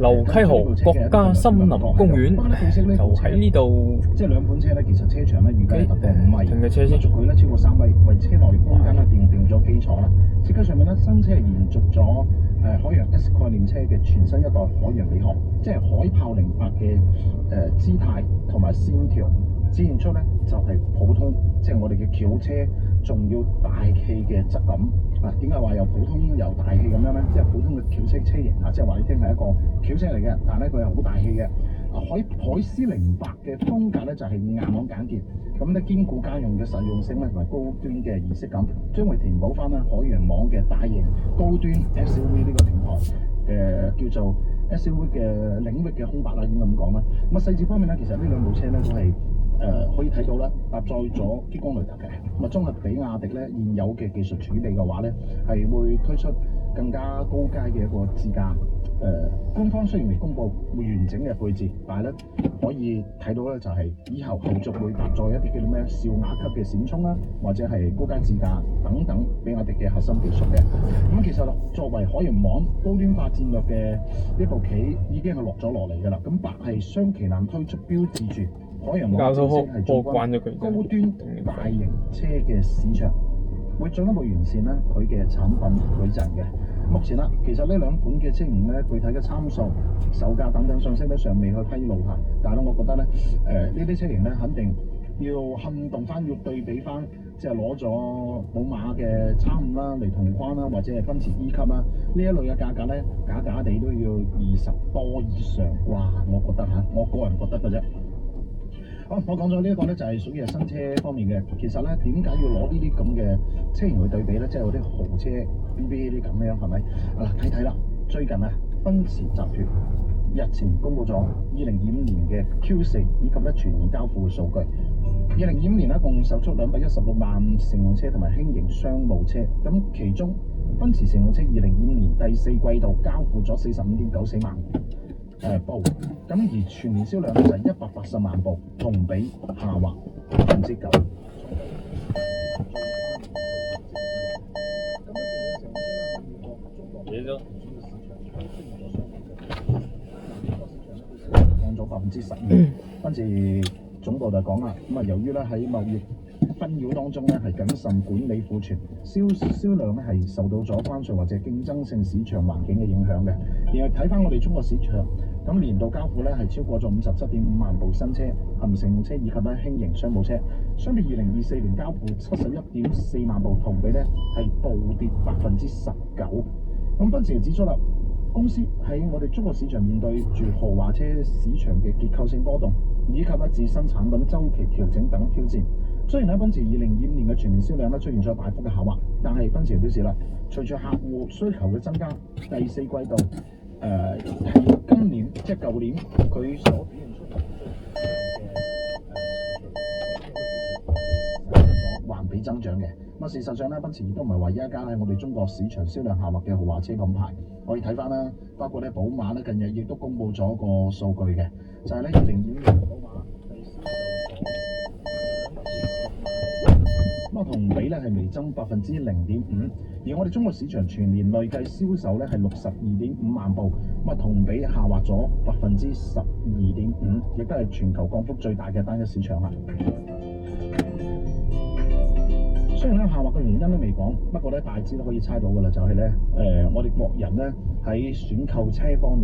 流溪河國家森林公園就喺呢度。即係兩款車咧，其實車長咧預計突破5米，停嘅車先。軸距咧超過3米，為車內空間咧奠定咗基礎啦。設計上面咧，新車係延續咗海洋 S 概念車嘅全新一代海洋美學，即係海豹08嘅姿態同埋線條，展現出咧就係普通，即係我哋嘅轎車，仲要大氣嘅質感。點解話又普通又大氣咁樣咧？即係普通嘅轎車車型即係話你聽係一個轎車嚟嘅，但係咧佢係好大氣嘅。海獅08嘅風格咧就係硬朗簡潔，咁咧兼顧家用嘅實用性咧同埋高端嘅儀式感，將會填補翻咧海洋網嘅大型高端 SUV 呢個平台叫做 SUV 嘅領域嘅空白啦，應該咁講啦。咁細節方面咧，其實呢兩部車咧都係可以睇到咧，搭載咗激光雷達嘅。咁綜合比亞迪咧現有嘅技術儲備嘅話咧，係會推出更加高階嘅一個智駕。官方雖然未公布會完整嘅配置，但係咧可以睇到咧就係以後續會搭載一啲叫做咩兆雅級嘅閃充啦，或者係高階智駕等等比亞迪嘅核心技術嘅。咁其實作為海洋網高端化戰略嘅呢部棋已經係落咗落嚟㗎啦。咁白係雙旗艦推出，標誌住海洋網正式係進軍高端大型車嘅市場，會進一步完善咧佢嘅產品矩陣嘅。目前啦，其實呢兩款嘅車型咧，具體嘅參數、售價等等信息咧，尚未去披露下。但係咧，我覺得咧，呢啲車型咧，肯定要撼動翻，要對比翻，即係攞咗寶馬嘅X5啦嚟同框啦，或者係奔馳 E 級啦，呢一類嘅價格咧，假地都要20多以上啩，我覺得嚇，我個人覺得嘅啫。好，我講咗呢一個咧，就係屬於係新車方面嘅。其實咧，點解要攞呢啲咁嘅車型去對比咧？即係嗰啲豪車 BB 呢啲咁樣係咪？睇睇啦，最近啊，奔馳集團日前公布咗2025年嘅 Q4 以及咧全年交付嘅數據。2025年咧共售出216萬乘用車同埋輕型商務車，咁其中奔馳乘用車2025年第4季度交付咗45.94萬部，咁而全年銷量咧就係180萬部，同比下滑9%。降咗15%。跟住總部就講啦，咁由於咧喺貿易紛擾當中咧係謹慎管理庫存，銷量咧係受到咗關稅或者競爭性市場環境嘅影響嘅。然後睇翻我哋中國市場，咁年度交付咧係超過咗57.5萬部新車、含乘用車以及咧輕型商務車，相比2024年交付71.4萬部，同比咧係暴跌19%。咁奔馳指出啦，公司喺我哋中國市場面對住豪華車市場嘅結構性波動，以及咧自身產品周期調整等挑戰。雖然喺奔馳2025年嘅全年銷量咧出現咗大幅嘅下滑，但係奔馳表示啦，隨住客戶需求嘅增加，第4季度係今年即係舊年佢所表現出嚟嘅環比增長嘅。事實上咧，奔馳亦都唔係唯一一間喺我哋中國市場銷量下滑嘅豪華車品牌。可以睇翻啦，包括咧寶馬咧近日亦都公布咗個數據嘅，就係咧2025年寶馬係銷售咁同比咧係微增0.5%，而我哋中國市場全年累計銷售咧係62.5萬部，同比下滑咗12.5%，亦都係全球降幅最大嘅單一市場啦。雖然咧下滑嘅原因都未講，不過咧大致都可以猜到㗎啦，就係咧我哋國人咧喺選購車方面。